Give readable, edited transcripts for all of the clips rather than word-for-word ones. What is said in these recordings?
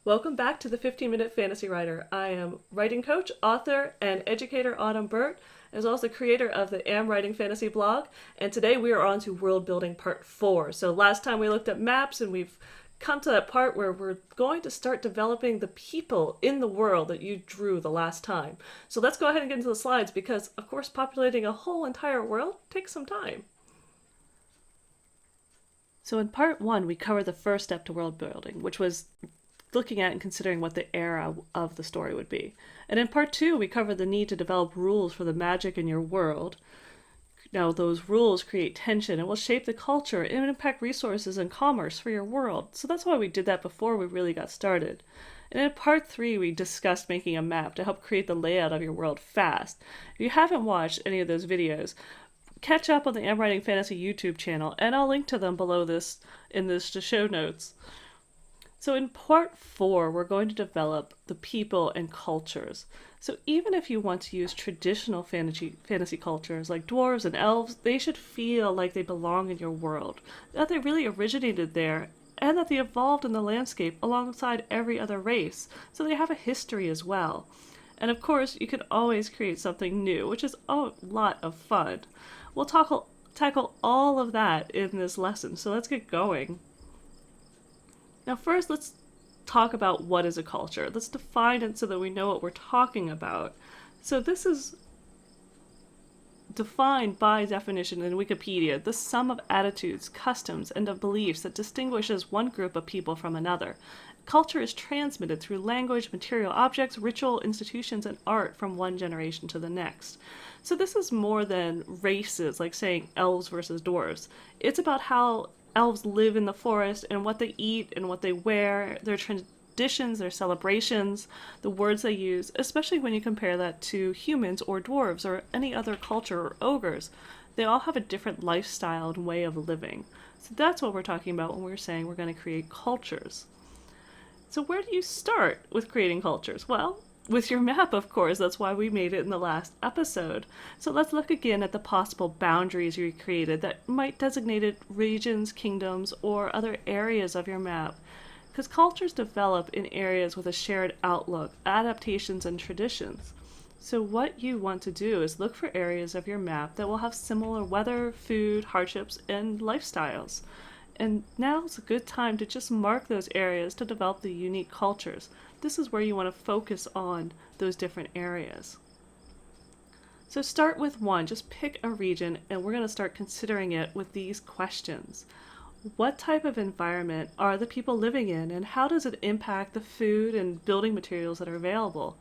Welcome back to the 15-Minute Fantasy Writer. I am writing coach, author, and educator Autumn Burt, as well as the creator of the Am Writing Fantasy blog. And today we are on to world building part 4. So last time we looked at maps, and we've come to that part where we're going to start developing the people in the world that you drew the last time. So let's go ahead and get into the slides because, of course, populating a whole entire world takes some time. So in part 1, we covered the first step to world building, which was looking at and considering what the era of the story would be. And in part 2, we covered the need to develop rules for the magic in your world. Now, those rules create tension and will shape the culture and impact resources and commerce for your world. So that's why we did that before we really got started. And in part 3, we discussed making a map to help create the layout of your world fast. If you haven't watched any of those videos, catch up on the Am Writing Fantasy YouTube channel, and I'll link to them below this in the show notes. So in part 4, we're going to develop the people and cultures. So even if you want to use traditional fantasy cultures like dwarves and elves, they should feel like they belong in your world, that they really originated there, and that they evolved in the landscape alongside every other race, so they have a history as well. And of course, you can always create something new, which is a lot of fun. We'll tackle all of that in this lesson, so let's get going. Now first, let's talk about what is a culture. Let's define it so that we know what we're talking about. So this is defined by definition in Wikipedia, the sum of attitudes, customs, and of beliefs that distinguishes one group of people from another. Culture is transmitted through language, material objects, ritual institutions, and art from one generation to the next. So this is more than races, like saying elves versus dwarves. It's about how elves live in the forest and what they eat and what they wear, their traditions, their celebrations, the words they use, especially when you compare that to humans or dwarves or any other culture or ogres. They all have a different lifestyle and way of living. So that's what we're talking about when we're saying we're going to create cultures. So where do you start with creating cultures? Well, with your map, of course. That's why we made it in the last episode. So let's look again at the possible boundaries you created that might designate regions, kingdoms, or other areas of your map. Because cultures develop in areas with a shared outlook, adaptations, and traditions. So what you want to do is look for areas of your map that will have similar weather, food, hardships, and lifestyles. And now's a good time to just mark those areas to develop the unique cultures. This is where you want to focus on those different areas. So start with one, just pick a region, and we're going to start considering it with these questions. What type of environment are the people living in, and how does it impact the food and building materials that are available?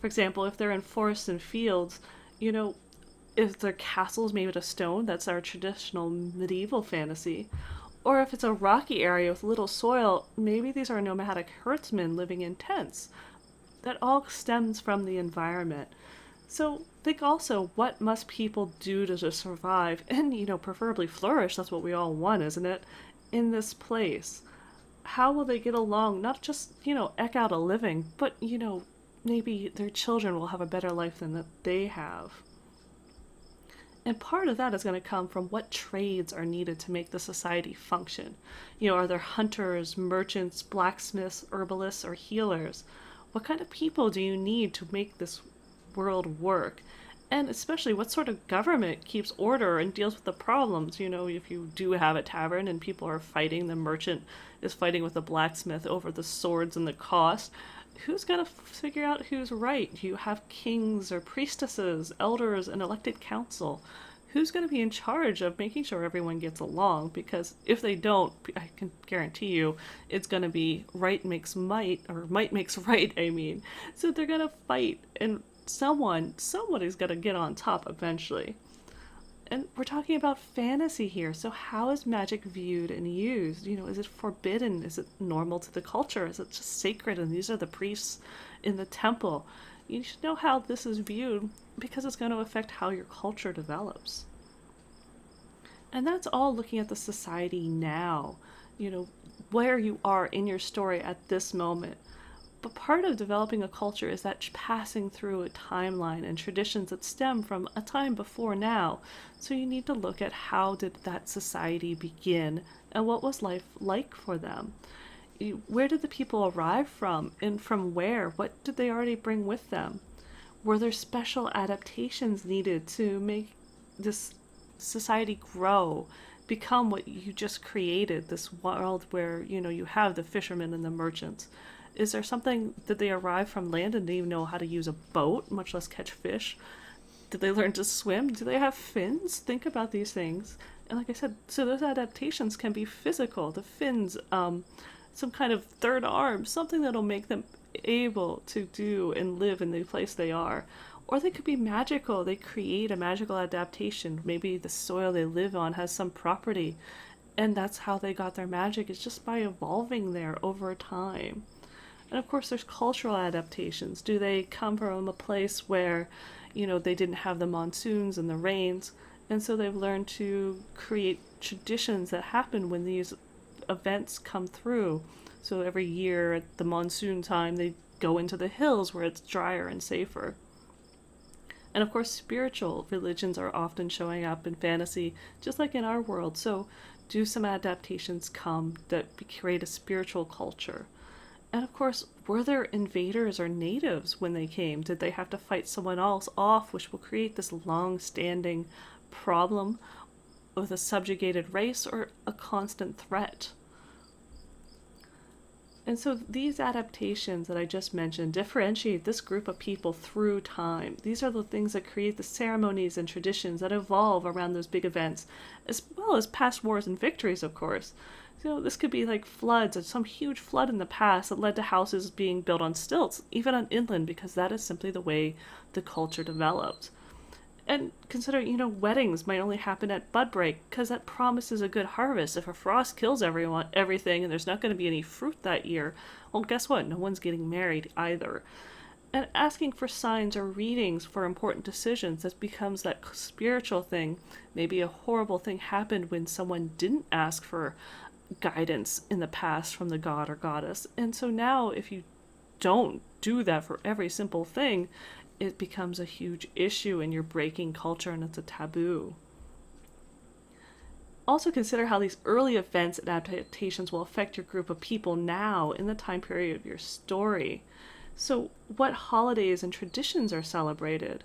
For example, if they're in forests and fields, if they're castles made of stone, that's our traditional medieval fantasy. Or if it's a rocky area with little soil, maybe these are nomadic herdsmen living in tents. That all stems from the environment. So think also, what must people do to just survive and, preferably flourish, that's what we all want, isn't it, in this place? How will they get along, not just, eke out a living, but, maybe their children will have a better life than that they have. And part of that is going to come from what trades are needed to make the society function. Are there hunters, merchants, blacksmiths, herbalists, or healers? What kind of people do you need to make this world work? And especially, what sort of government keeps order and deals with the problems? If you do have a tavern and people are fighting, the merchant is fighting with the blacksmith over the swords and the cost. Who's going to figure out who's right? You have kings or priestesses, elders, and elected council. Who's going to be in charge of making sure everyone gets along? Because if they don't, I can guarantee you, it's going to be right makes might, or might makes right, I mean. So they're going to fight, and somebody's going to get on top eventually. And we're talking about fantasy here, so how is magic viewed and used? Is it forbidden? Is it normal to the culture? Is it just sacred and these are the priests in the temple? You should know how this is viewed because it's going to affect how your culture develops. And that's all looking at the society now, where you are in your story at this moment. But part of developing a culture is that passing through a timeline and traditions that stem from a time before now. So you need to look at how did that society begin and what was life like for them. Where did the people arrive from, and from where? What did they already bring with them? Were there special adaptations needed to make this society grow, become what you just created, this world where, you have the fishermen and the merchants? Is there something that they arrived from land and didn't even know how to use a boat, much less catch fish? Did they learn to swim? Do they have fins? Think about these things. And like I said, so those adaptations can be physical. The fins, some kind of third arm, something that'll make them able to do and live in the place they are. Or they could be magical. They create a magical adaptation. Maybe the soil they live on has some property, and that's how they got their magic, is just by evolving there over time. And of course, there's cultural adaptations. Do they come from a place where, they didn't have the monsoons and the rains, and so they've learned to create traditions that happen when these events come through? So every year at the monsoon time, they go into the hills where it's drier and safer. And of course, spiritual religions are often showing up in fantasy, just like in our world. So do some adaptations come that create a spiritual culture? And of course, were there invaders or natives when they came? Did they have to fight someone else off, which will create this long-standing problem with a subjugated race or a constant threat? And so these adaptations that I just mentioned differentiate this group of people through time. These are the things that create the ceremonies and traditions that evolve around those big events, as well as past wars and victories, of course. So this could be like floods, or some huge flood in the past that led to houses being built on stilts, even on inland, because that is simply the way the culture developed. And consider, weddings might only happen at bud break because that promises a good harvest. If a frost kills everything, and there's not going to be any fruit that year, well, guess what? No one's getting married either. And asking for signs or readings for important decisions, that becomes that spiritual thing. Maybe a horrible thing happened when someone didn't ask for guidance in the past from the god or goddess. And so now, if you don't do that for every simple thing, it becomes a huge issue and you're breaking culture and it's a taboo. Also consider how these early events and adaptations will affect your group of people now in the time period of your story. So what holidays and traditions are celebrated?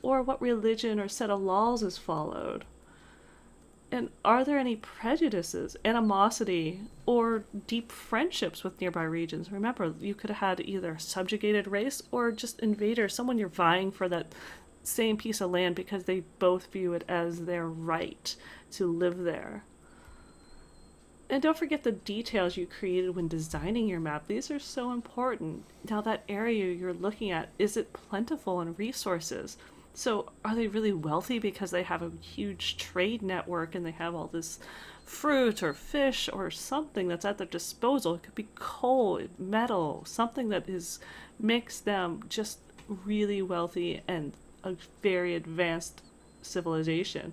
Or what religion or set of laws is followed? And are there any prejudices, animosity, or deep friendships with nearby regions? Remember, you could have had either a subjugated race or just invaders, someone you're vying for that same piece of land because they both view it as their right to live there. And don't forget the details you created when designing your map. These are so important. Now, that area you're looking at, is it plentiful in resources? So are they really wealthy because they have a huge trade network and they have all this fruit or fish or something that's at their disposal? It could be coal, metal, something that makes them just really wealthy and a very advanced civilization.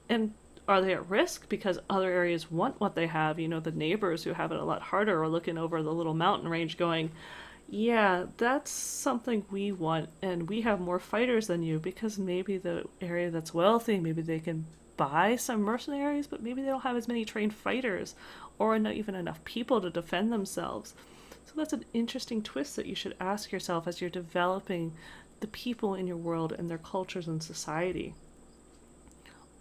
And are they at risk because other areas want what they have? The neighbors who have it a lot harder are looking over the little mountain range going, yeah, that's something we want, and we have more fighters than you, because maybe the area that's wealthy, maybe they can buy some mercenaries, but maybe they don't have as many trained fighters, or not even enough people to defend themselves. So that's an interesting twist that you should ask yourself as you're developing the people in your world and their cultures and society.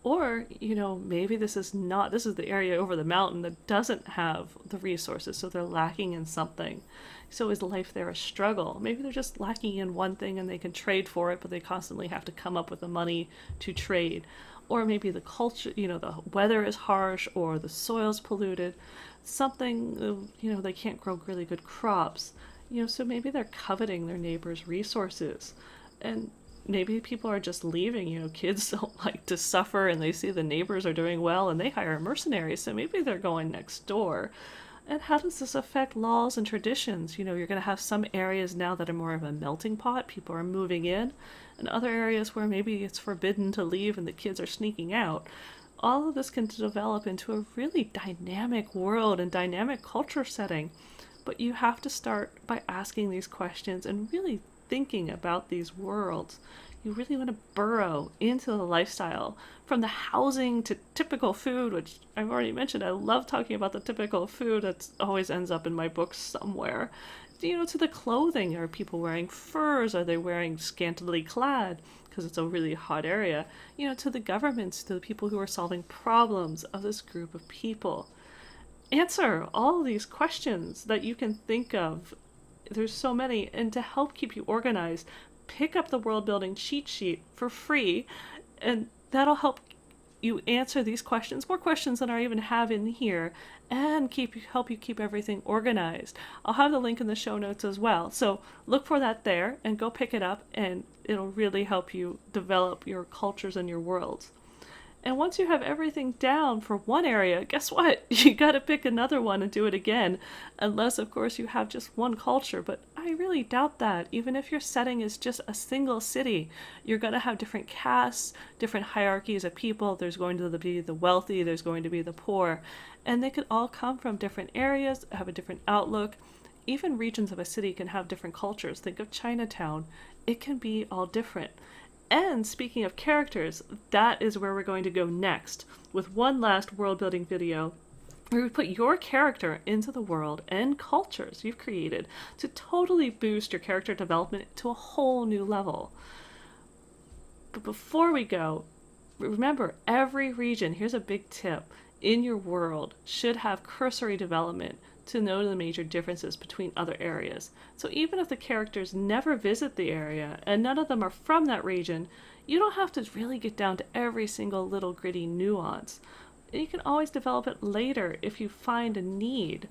Or, maybe this is the area over the mountain that doesn't have the resources, so they're lacking in something. So is life there a struggle? Maybe they're just lacking in one thing and they can trade for it, but they constantly have to come up with the money to trade. Or maybe the culture, the weather is harsh or the soil's polluted. Something, they can't grow really good crops. So maybe they're coveting their neighbors' resources. And maybe people are just leaving. Kids don't like to suffer and they see the neighbors are doing well and they hire mercenaries, so maybe they're going next door. And how does this affect laws and traditions? You're going to have some areas now that are more of a melting pot. People are moving in, and other areas where maybe it's forbidden to leave and the kids are sneaking out. All of this can develop into a really dynamic world and dynamic culture setting. But you have to start by asking these questions and really thinking about these worlds. You really want to burrow into the lifestyle, from the housing to typical food, which I've already mentioned. I love talking about the typical food that always ends up in my books somewhere. To the clothing. Are people wearing furs? Are they wearing scantily clad? Because it's a really hot area. To the governments, to the people who are solving problems of this group of people. Answer all these questions that you can think of. There's so many. And to help keep you organized, pick up the world building cheat sheet for free, and that'll help you answer these questions, more questions than I even have in here, and help you keep everything organized. I'll have the link in the show notes as well, so look for that there and go pick it up, and it'll really help you develop your cultures and your worlds. And once you have everything down for one area, guess what? You got to pick another one and do it again. Unless, of course, you have just one culture. But I really doubt that. Even if your setting is just a single city, you're going to have different castes, different hierarchies of people. There's going to be the wealthy, there's going to be the poor. And they could all come from different areas, have a different outlook. Even regions of a city can have different cultures. Think of Chinatown. It can be all different. And speaking of characters, that is where we're going to go next, with one last world building video where we put your character into the world and cultures you've created to totally boost your character development to a whole new level. But before we go, remember, every region, here's a big tip, in your world should have cursory development to know the major differences between other areas. So even if the characters never visit the area and none of them are from that region, you don't have to really get down to every single little gritty nuance. You can always develop it later if you find a need,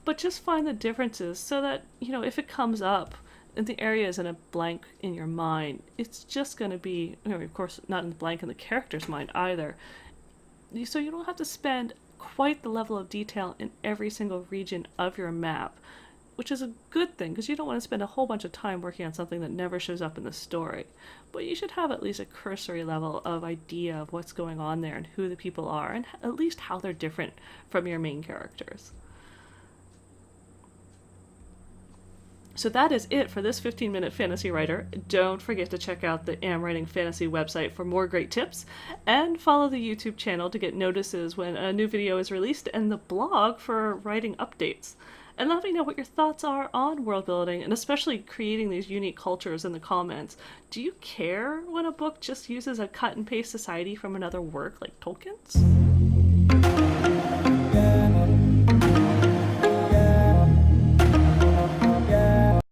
but just find the differences so that, if it comes up and the area is in a blank in your mind, it's just going to be, of course, not in the blank in the character's mind either. So you don't have to spend quite the level of detail in every single region of your map, which is a good thing because you don't want to spend a whole bunch of time working on something that never shows up in the story. But you should have at least a cursory level of idea of what's going on there and who the people are and at least how they're different from your main characters. So that is it for this 15-minute fantasy writer. Don't forget to check out the Am Writing Fantasy website for more great tips, and follow the YouTube channel to get notices when a new video is released, and the blog for writing updates. And let me know what your thoughts are on world building, and especially creating these unique cultures in the comments. Do you care when a book just uses a cut and paste society from another work like Tolkien's?